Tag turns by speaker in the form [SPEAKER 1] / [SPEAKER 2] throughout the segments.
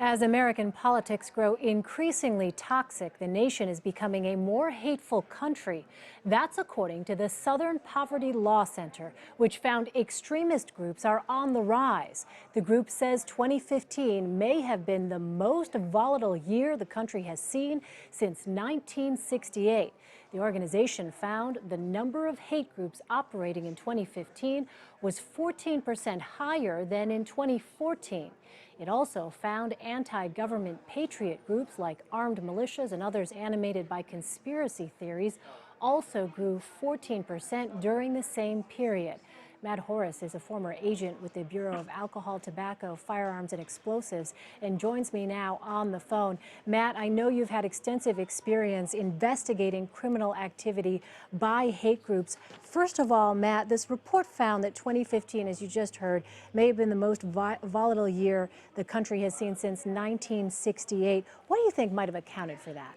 [SPEAKER 1] As American politics grow increasingly toxic, the nation is becoming a more hateful country. That's according to the Southern Poverty Law Center, which found extremist groups are on the rise. The group says 2015 may have been the most volatile year the country has seen since 1968. The organization found the number of hate groups operating in 2015 was 14% higher than in 2014. It also found anti-government patriot groups like armed militias and others animated by conspiracy theories also grew 14% during the same period. Matt Horace is a former agent with the Bureau of Alcohol, Tobacco, Firearms, and Explosives and joins me now on the phone. Matt, I know you've had extensive experience investigating criminal activity by hate groups. First of all, Matt, this report found that 2015, as you just heard, may have been the most volatile year the country has seen since 1968. What do you think might have accounted for that?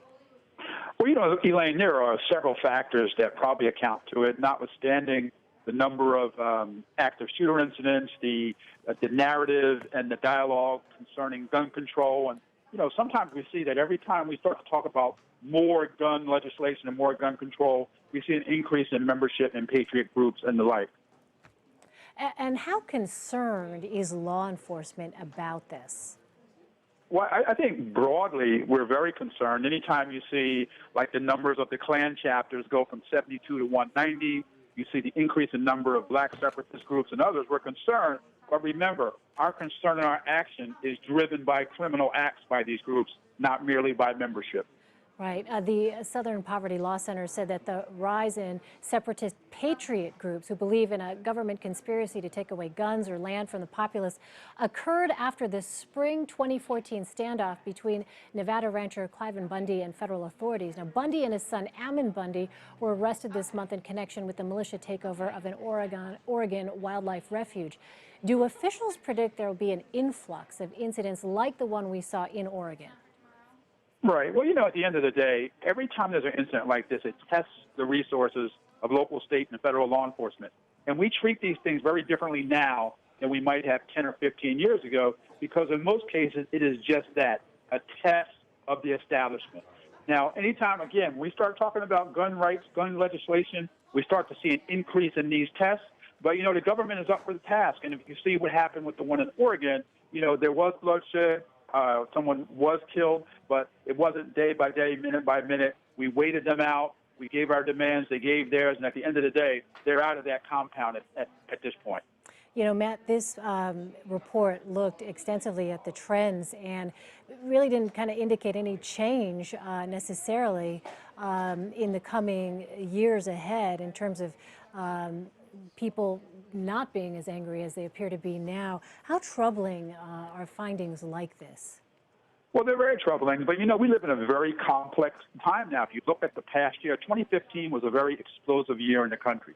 [SPEAKER 2] Well, you know, Elaine, there are several factors that probably account to it, notwithstanding the number of active shooter incidents, the narrative and the dialogue concerning gun control. And, you know, sometimes we see that every time we start to talk about more gun legislation and more gun control, we see an increase in membership in patriot groups and the like.
[SPEAKER 1] And how concerned is law enforcement about this?
[SPEAKER 2] Well, I think broadly we're very concerned. Anytime you see like the numbers of the Klan chapters go from 72 to 190, you see the increase in number of black separatist groups and others, we're concerned. But remember, our concern and our action is driven by criminal acts by these groups, not merely by membership.
[SPEAKER 1] Right. The Southern Poverty Law Center said that the rise in separatist patriot groups who believe in a government conspiracy to take away guns or land from the populace occurred after the spring 2014 standoff between Nevada rancher Cliven Bundy and federal authorities. Now, Bundy and his son Ammon Bundy were arrested this month in connection with the militia takeover of an Oregon wildlife refuge. Do officials predict there will be an influx of incidents like the one we saw in Oregon?
[SPEAKER 2] Right. Well, you know, at the end of the day, every time there's an incident like this, it tests the resources of local, state, and federal law enforcement. And we treat these things very differently now than we might have 10 or 15 years ago, because in most cases, it is just that, a test of the establishment. Now, anytime, again, we start talking about gun rights, gun legislation, we start to see an increase in these tests. But, you know, the government is up for the task. And if you see what happened with the one in Oregon, you know, there was bloodshed. Someone was killed, but it wasn't day by day, minute by minute. We waited them out. We gave our demands. They gave theirs. And at the end of the day, they're out of that compound at this point.
[SPEAKER 1] You know, Matt, this report looked extensively at the trends and really didn't kind of indicate any change necessarily in the coming years ahead in terms of people not being as angry as they appear to be now. How troubling are findings like this?
[SPEAKER 2] Well, they're very troubling, but, you know, we live in a very complex time now. If you look at the past year, 2015 was a very explosive year in the country,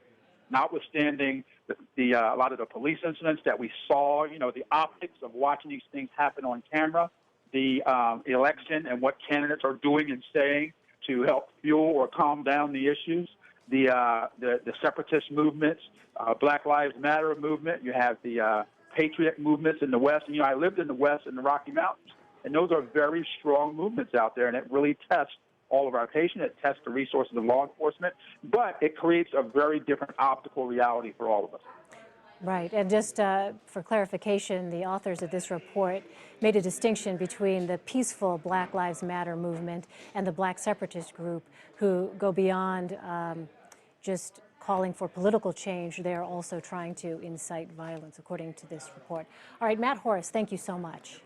[SPEAKER 2] notwithstanding a lot of the police incidents that we saw, you know, the optics of watching these things happen on camera, the election and what candidates are doing and saying to help fuel or calm down the issues. The separatist movements, Black Lives Matter movement. You have the patriot movements in the West. And, you know, I lived in the West in the Rocky Mountains, and those are very strong movements out there, and it really tests all of our patients. It tests the resources of law enforcement, but it creates a very different optical reality for all of us.
[SPEAKER 1] Right. And just for clarification, the authors of this report made a distinction between the peaceful Black Lives Matter movement and the black separatist group who go beyond just calling for political change. They're also trying to incite violence, according to this report. All right, Matt Horace, thank you so much.